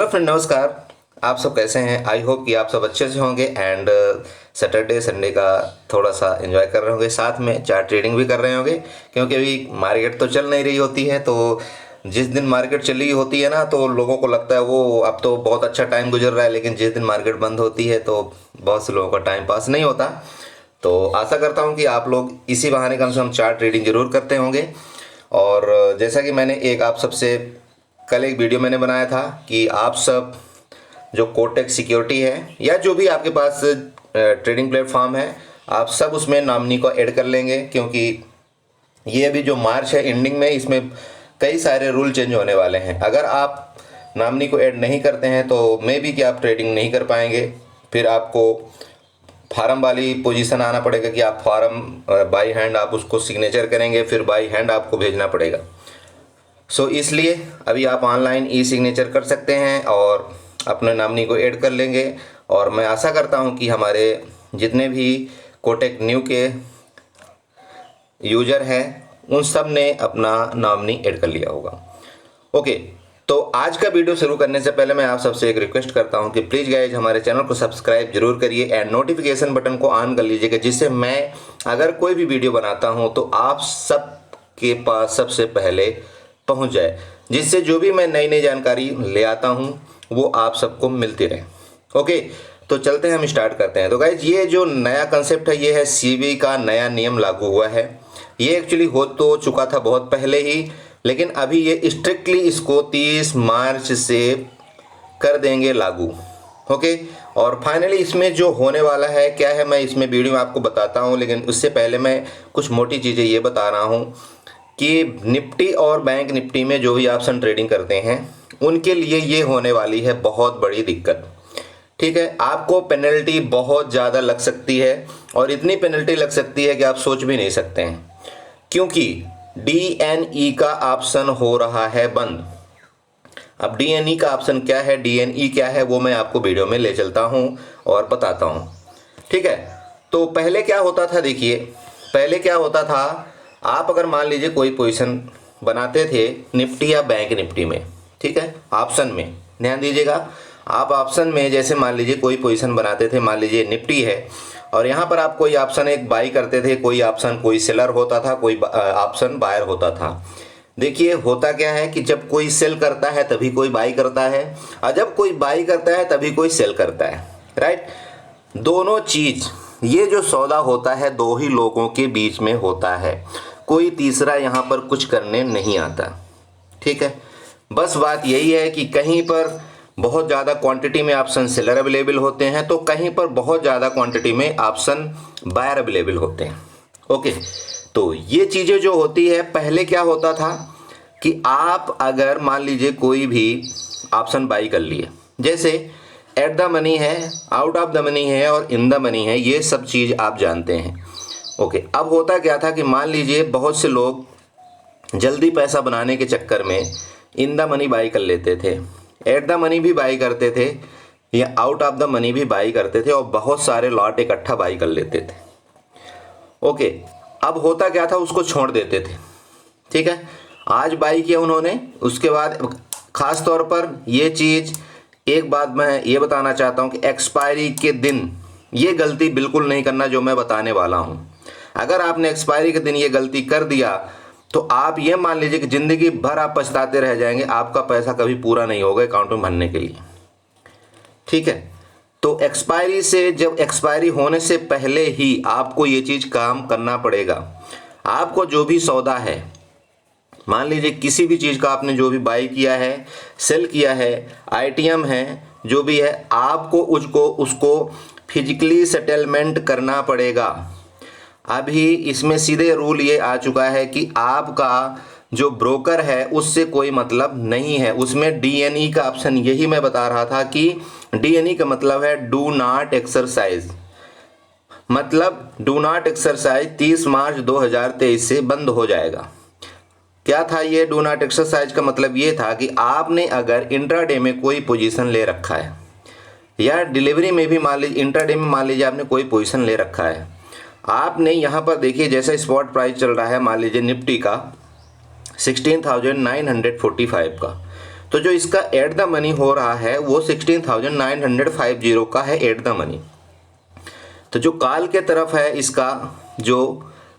Hello friend, नमस्कार। आप सब कैसे हैं? आई होप कि आप सब अच्छे से होंगे एंड सैटरडे संडे का थोड़ा सा एंजॉय कर रहे होंगे, साथ में चार्ट ट्रेडिंग भी कर रहे होंगे। क्योंकि अभी मार्केट तो चल नहीं रही होती है, तो जिस दिन मार्केट चली होती है ना, तो लोगों को लगता है वो अब तो बहुत अच्छा टाइम गुजर रहा है, लेकिन जिस दिन मार्केट बंद होती है तो बहुत से लोगों का टाइम पास नहीं होता। तो आशा करता हूँ कि आप लोग इसी बहाने कम से कम चार्ट ट्रेडिंग जरूर करते होंगे। और जैसा कि मैंने आप सबसे कल एक वीडियो मैंने बनाया था कि आप सब जो कोटक सिक्योरिटी है या जो भी आपके पास ट्रेडिंग प्लेटफॉर्म है, आप सब उसमें नॉमिनी को ऐड कर लेंगे। क्योंकि ये अभी जो मार्च है एंडिंग में, इसमें कई सारे रूल चेंज होने वाले हैं। अगर आप नॉमिनी को ऐड नहीं करते हैं तो मे बी कि आप ट्रेडिंग नहीं कर पाएंगे। फिर आपको फार्म वाली पोजीशन आना पड़ेगा कि आप फार्म बाई हैंड आप उसको सिग्नेचर करेंगे, फिर बाई हैंड आपको भेजना पड़ेगा। इसलिए अभी आप ऑनलाइन ई सिग्नेचर कर सकते हैं और अपने नॉमिनी को ऐड कर लेंगे। और मैं आशा करता हूं कि हमारे जितने भी कोटक न्यू के यूज़र हैं उन सब ने अपना नॉमिनी ऐड कर लिया होगा। ओके, तो आज का वीडियो शुरू करने से पहले मैं आप सबसे एक रिक्वेस्ट करता हूं कि प्लीज़ गाइज हमारे चैनल को सब्सक्राइब जरूर करिए एंड नोटिफिकेशन बटन को ऑन कर लीजिएगा, जिससे मैं अगर कोई भी वीडियो बनाता हूं तो आप सब के पास सबसे पहले पहुंच जाए, जिससे जो भी मैं नई नई जानकारी ले आता हूं वो आप सबको मिलती रहे। ओके, तो चलते हैं, हम स्टार्ट करते हैं। तो गाइज ये जो नया कंसेप्ट है, ये है सीबी का नया नियम लागू हुआ है। ये एक्चुअली हो तो चुका था बहुत पहले ही, लेकिन अभी ये स्ट्रिक्टली इसको 30 मार्च से कर देंगे लागू। ओके, और फाइनली इसमें जो होने वाला है क्या है, मैं इसमें वीडियो में आपको बताता हूँ, लेकिन उससे पहले मैं कुछ मोटी चीज़ें ये बता रहा हूँ कि निफ्टी और बैंक निफ्टी में जो भी ऑप्शन ट्रेडिंग करते हैं उनके लिए ये होने वाली है बहुत बड़ी दिक्कत। ठीक है, आपको पेनल्टी बहुत ज़्यादा लग सकती है, और इतनी पेनल्टी लग सकती है कि आप सोच भी नहीं सकते हैं। क्योंकि डीएनई का ऑप्शन हो रहा है बंद। अब डीएनई का ऑप्शन क्या है, डीएनई क्या है, वो मैं आपको वीडियो में ले चलता हूँ और बताता हूँ। ठीक है, तो पहले क्या होता था, देखिए पहले क्या होता था, आप अगर मान लीजिए कोई पोजीशन बनाते थे निफ्टी या बैंक निफ्टी में, ठीक है, ऑप्शन में ध्यान दीजिएगा। आप ऑप्शन में जैसे मान लीजिए कोई पोजीशन बनाते थे, मान लीजिए निफ्टी है, और यहाँ पर आप कोई ऑप्शन एक बाई करते थे, कोई ऑप्शन कोई सेलर होता था, कोई ऑप्शन बायर होता था। देखिए होता क्या है कि जब कोई सेल करता है तभी कोई बाई करता है, और जब कोई बाई करता है तभी कोई सेल करता है। राइट, दोनों चीज, ये जो सौदा होता है दो ही लोगों के बीच में होता है, कोई तीसरा यहाँ पर कुछ करने नहीं आता। ठीक है, बस बात यही है कि कहीं पर बहुत ज़्यादा क्वांटिटी में ऑप्शन सेलर अवेलेबल होते हैं, तो कहीं पर बहुत ज़्यादा क्वांटिटी में ऑप्शन बायर अवेलेबल होते हैं। ओके, तो ये चीज़ें जो होती है, पहले क्या होता था कि आप अगर मान लीजिए कोई भी ऑप्शन बाई कर लिए, जैसे एट द मनी है, आउट ऑफ द मनी है और इन द मनी है, ये सब चीज़ आप जानते हैं। ओके, अब होता क्या था कि मान लीजिए बहुत से लोग जल्दी पैसा बनाने के चक्कर में इन द मनी बाई कर लेते थे, एट द मनी भी बाई करते थे, या आउट ऑफ द मनी भी बाई करते थे, और बहुत सारे लॉट इकट्ठा बाई कर लेते थे। ओके, अब होता क्या था, उसको छोड़ देते थे। ठीक है, आज बाई किया उन्होंने, उसके बाद खास तौर पर ये चीज़, एक बात मैं ये बताना चाहता हूँ कि एक्सपायरी के दिन ये गलती बिल्कुल नहीं करना जो मैं बताने वाला हूँ। अगर आपने एक्सपायरी के दिन ये गलती कर दिया तो आप ये मान लीजिए कि ज़िंदगी भर आप पछताते रह जाएंगे, आपका पैसा कभी पूरा नहीं होगा अकाउंट में भरने के लिए। ठीक है, तो एक्सपायरी से, जब एक्सपायरी होने से पहले ही आपको ये चीज़ काम करना पड़ेगा। आपको जो भी सौदा है, मान लीजिए किसी भी चीज़ का आपने जो भी बाई किया है, सेल किया है, आईटीएम है, जो भी है, आपको उसको फिजिकली सेटलमेंट करना पड़ेगा। अभी इसमें सीधे रूल ये आ चुका है कि आपका जो ब्रोकर है उससे कोई मतलब नहीं है। उसमें डीएनई का ऑप्शन, यही मैं बता रहा था कि डीएनई का मतलब है डू नॉट एक्सरसाइज, मतलब डू नॉट एक्सरसाइज 30 मार्च 2023 से बंद हो जाएगा। क्या था ये डू नॉट एक्सरसाइज का मतलब? ये था कि आपने अगर इंट्राडे में कोई पोजीशन ले रखा है, या डिलीवरी में भी मान लीजिए, इंट्राडे में मान लीजिए आपने कोई पोजीशन ले रखा है, आपने यहाँ पर देखिए जैसा स्पॉट प्राइस चल रहा है मान लीजिए निफ्टी का 16,945 का, तो जो इसका एट द मनी हो रहा है वो 16,950 का है एट द मनी। तो जो कॉल के तरफ है, इसका जो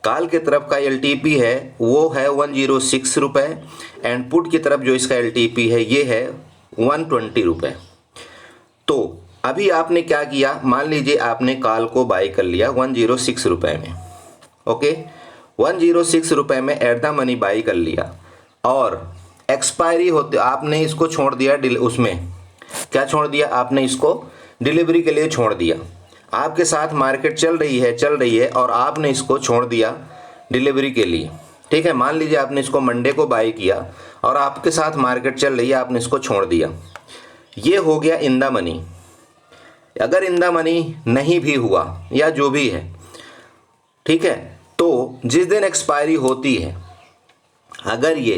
कॉल के तरफ का LTP है वो है 106 रुपये, एंड पुट की तरफ जो इसका LTP है ये है 120 रुपये। तो अभी आपने क्या किया, मान लीजिए आपने कॉल को बाई कर लिया 106 रुपये में, ओके, 106 रुपये में एट द मनी बाई कर लिया, और एक्सपायरी होते आपने इसको छोड़ दिया, उसमें क्या छोड़ दिया आपने, इसको डिलीवरी के लिए छोड़ दिया। आपके साथ मार्केट चल रही है और आपने इसको छोड़ दिया डिलीवरी के लिए, ठीक है। मान लीजिए आपने इसको मंडे को बाई किया और आपके साथ मार्केट चल रही है, आपने इसको छोड़ दिया, ये हो गया इन द मनी। अगर इन द मनी नहीं भी हुआ या जो भी है, ठीक है, तो जिस दिन एक्सपायरी होती है, अगर ये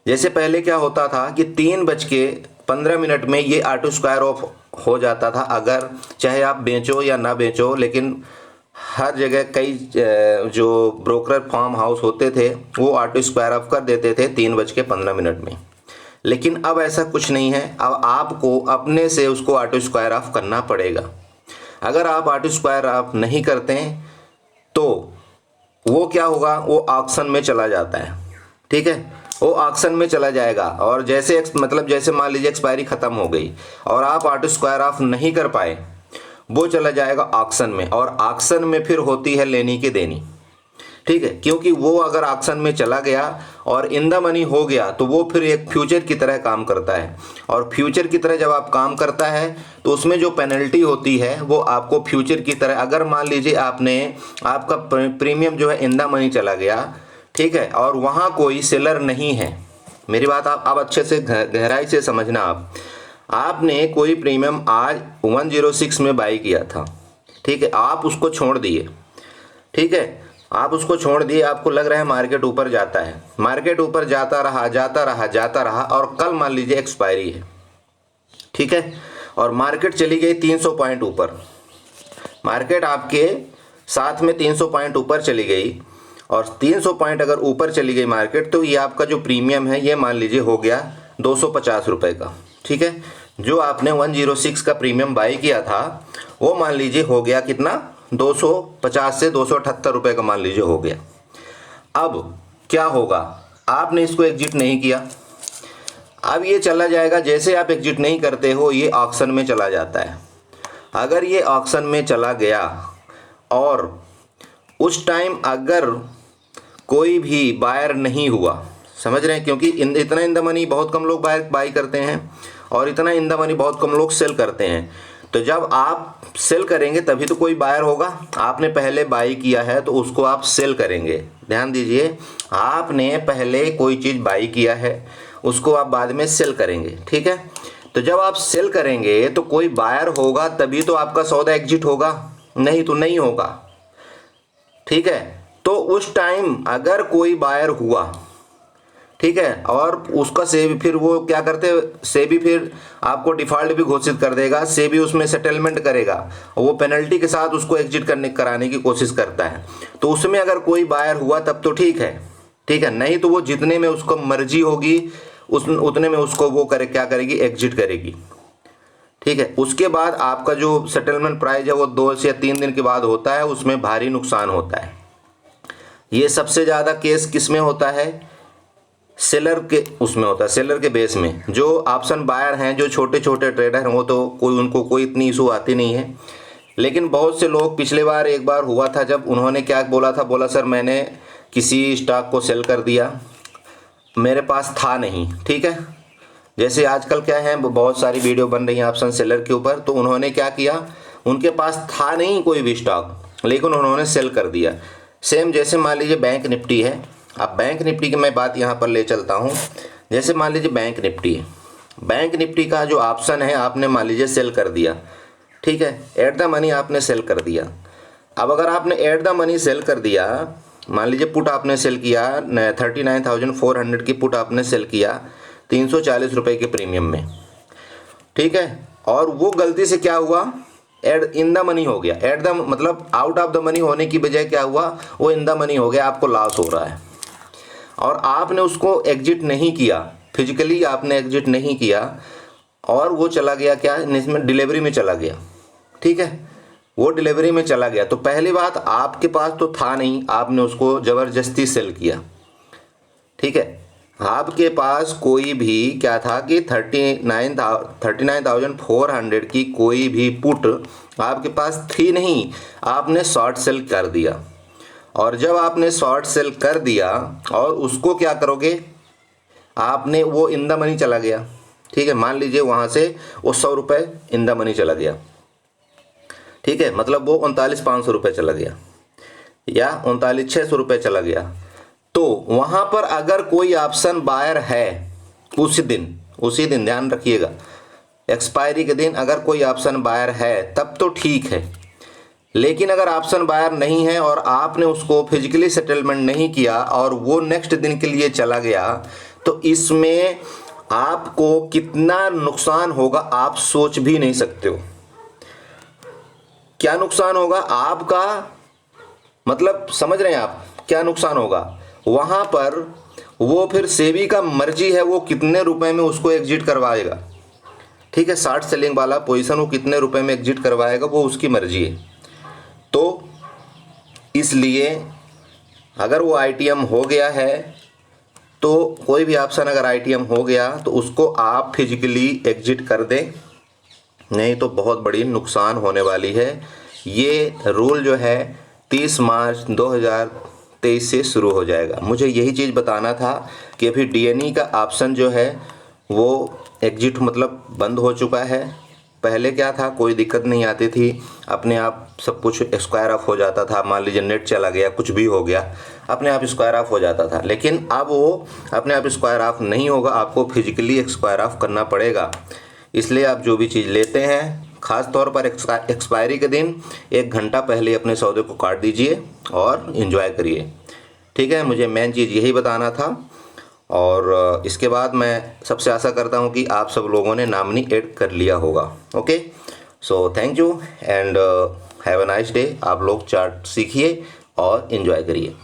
जैसे पहले क्या होता था कि 3:15 में ये ऑटो स्क्वायर ऑफ हो जाता था, अगर चाहे आप बेचो या ना बेचो, लेकिन हर जगह कई जो ब्रोकर फार्म हाउस होते थे वो ऑटो स्क्वायर ऑफ कर देते थे 3:15 में। लेकिन अब ऐसा कुछ नहीं है, अब आपको अपने से उसको ऑटो स्क्वायर ऑफ करना पड़ेगा। अगर आप ऑटो स्क्वायर ऑफ नहीं करते हैं तो वो क्या होगा, वो ऑक्शन में चला जाता है, ठीक है, वो ऑक्शन में चला जाएगा। और जैसे जैसे मान लीजिए एक्सपायरी ख़त्म हो गई और आप ऑटो स्क्वायर ऑफ नहीं कर पाए, वो चला जाएगा ऑक्शन में, और ऑक्शन में फिर होती है लेनी की देनी, ठीक है, क्योंकि वो अगर ऑक्शन में चला गया और इन द मनी हो गया तो वो फिर एक फ्यूचर की तरह काम करता है, और फ्यूचर की तरह जब आप काम करता है तो उसमें जो पेनल्टी होती है वो आपको फ्यूचर की तरह, अगर मान लीजिए आपका प्रीमियम जो है इन द मनी चला गया, ठीक है, और वहाँ कोई सेलर नहीं है, मेरी बात आप अच्छे से गहराई से समझना। आपने कोई प्रीमियम आज 106 में बाई किया था, ठीक है, आप उसको छोड़ दिए, ठीक है, आप उसको छोड़ दिए, आपको लग रहा है मार्केट ऊपर जाता है, मार्केट ऊपर जाता रहा और कल मान लीजिए एक्सपायरी है, ठीक है, और मार्केट चली गई 300 पॉइंट ऊपर, मार्केट आपके साथ में 300 पॉइंट ऊपर चली गई, और 300 पॉइंट अगर ऊपर चली गई मार्केट तो ये आपका जो प्रीमियम है ये मान लीजिए हो गया 250 रुपये का, ठीक है। जो आपने 106 का प्रीमियम बाई किया था वो मान लीजिए हो गया कितना, 250 से 278 रुपये का मान लीजिए हो गया। अब क्या होगा, आपने इसको एग्जिट नहीं किया, अब ये चला जाएगा, जैसे आप एग्जिट नहीं करते हो ये ऑक्शन में चला जाता है। अगर ये ऑक्शन में चला गया और उस टाइम अगर कोई भी बायर नहीं हुआ, समझ रहे हैं, क्योंकि इतना इन द मनी बहुत कम लोग बाई करते हैं और इतना इन द मनी बहुत कम लोग सेल करते हैं, तो जब आप सेल करेंगे तभी तो कोई बायर होगा। आपने पहले बाई किया है तो उसको आप सेल करेंगे, ध्यान दीजिए, आपने पहले कोई चीज़ बाई किया है उसको आप बाद में सेल करेंगे, ठीक है। तो जब आप सेल करेंगे तो कोई बायर होगा तभी तो आपका सौदा एग्जिट होगा, नहीं तो नहीं होगा, ठीक है। तो उस टाइम अगर कोई बायर हुआ, ठीक है, और उसका सेबी फिर वो क्या करते, सेबी फिर आपको डिफॉल्ट भी घोषित कर देगा, सेबी उसमें सेटलमेंट करेगा, वो पेनल्टी के साथ उसको एग्जिट कराने की कोशिश करता है। तो उसमें अगर कोई बायर हुआ तब तो ठीक है, नहीं तो वो जितने में उसको मर्जी होगी उतने में उसको वो क्या करेगी, एग्जिट करेगी, ठीक है। उसके बाद आपका जो सेटलमेंट प्राइस है वो 2 से 3 दिन के बाद होता है, उसमें भारी नुकसान होता है। ये सबसे ज़्यादा केस किस में होता है, सेलर के उसमें होता है, सेलर के बेस में। जो ऑप्शन बायर हैं, जो छोटे छोटे ट्रेडर हैं, वो तो उनको कोई इतनी इशू आती नहीं है। लेकिन बहुत से लोग, पिछले बार एक बार हुआ था जब उन्होंने क्या बोला था, बोला सर मैंने किसी स्टॉक को सेल कर दिया, मेरे पास था नहीं, ठीक है। जैसे आजकल क्या है, बहुत सारी वीडियो बन रही हैं ऑप्शन सेलर के ऊपर, तो उन्होंने क्या किया, उनके पास था नहीं कोई भी स्टॉक लेकिन उन्होंने सेल कर दिया। सेम जैसे मान लीजिए बैंक निफ्टी है, अब बैंक निफ्टी की मैं बात यहाँ पर ले चलता हूँ। जैसे मान लीजिए बैंक निफ्टी है, बैंक निफ्टी का जो ऑप्शन है आपने मान लीजिए सेल कर दिया, ठीक है, एट द मनी आपने सेल कर दिया। अब अगर आपने एट द मनी सेल कर दिया, मान लीजिए पुट आपने सेल किया 39,400 की पुट आपने सेल किया 340 रुपये के प्रीमियम में, ठीक है, और वो गलती से क्या हुआ, एड इन द मनी हो गया, एट द मतलब आउट ऑफ द मनी होने की बजाय क्या हुआ, वो इन द मनी हो गया, आपको लॉस हो रहा है और आपने उसको एग्जिट नहीं किया, फिजिकली आपने एग्जिट नहीं किया और वो चला गया क्या, इसमें डिलीवरी में चला गया, ठीक है, वो डिलीवरी में चला गया, तो पहली बात आपके पास तो था नहीं, आपने उसको ज़बरदस्ती सेल किया, ठीक है। आपके पास कोई भी क्या था कि 39,400 की कोई भी पुट आपके पास थी नहीं, आपने शॉर्ट सेल कर दिया। और जब आपने शॉर्ट सेल कर दिया और उसको क्या करोगे, आपने वो इन द मनी चला गया, ठीक है, मान लीजिए वहाँ से वो 100 रुपये इन द मनी चला गया, ठीक है, मतलब वो 39,500 रुपये चला गया या 39,600 रुपये चला गया। तो वहाँ पर अगर कोई ऑप्शन बायर है उसी दिन ध्यान रखिएगा, एक्सपायरी के दिन अगर कोई ऑप्शन बायर है तब तो ठीक है, लेकिन अगर ऑप्शन बायर नहीं है और आपने उसको फिजिकली सेटलमेंट नहीं किया और वो नेक्स्ट दिन के लिए चला गया, तो इसमें आपको कितना नुकसान होगा आप सोच भी नहीं सकते हो। क्या नुकसान होगा आपका, मतलब समझ रहे हैं आप क्या नुकसान होगा वहां पर, वो फिर सेबी का मर्जी है वो कितने रुपए में उसको एग्जिट करवाएगा, ठीक है, शॉर्ट सेलिंग वाला पोजीशन वो कितने रुपए में एग्जिट करवाएगा वो उसकी मर्जी है। तो इसलिए अगर वो आईटीएम हो गया है, तो कोई भी ऑप्शन अगर आईटीएम हो गया तो उसको आप फिजिकली एग्जिट कर दें, नहीं तो बहुत बड़ी नुकसान होने वाली है। ये रूल जो है 30 मार्च 2023 से शुरू हो जाएगा। मुझे यही चीज़ बताना था कि अभी डीएनई का ऑप्शन जो है वो एग्जिट मतलब बंद हो चुका है। पहले क्या था, कोई दिक्कत नहीं आती थी, अपने आप सब कुछ स्क्वायर ऑफ हो जाता था, मान लीजिए नेट चला गया कुछ भी हो गया अपने आप स्क्वायर ऑफ हो जाता था, लेकिन अब वो अपने आप स्क्वायर ऑफ नहीं होगा, आपको फिजिकली स्क्वायर ऑफ करना पड़ेगा। इसलिए आप जो भी चीज़ लेते हैं ख़ास तौर पर एक्सपायरी के दिन 1 घंटा पहले अपने सौदे को काट दीजिए और एंजॉय करिए, ठीक है। मुझे मेन चीज़ यही बताना था और इसके बाद मैं सबसे आशा करता हूँ कि आप सब लोगों ने नॉमिनी ऐड कर लिया होगा। Okay, so thank you and have a nice day. आप लोग चार्ट सीखिए और एंजॉय करिए।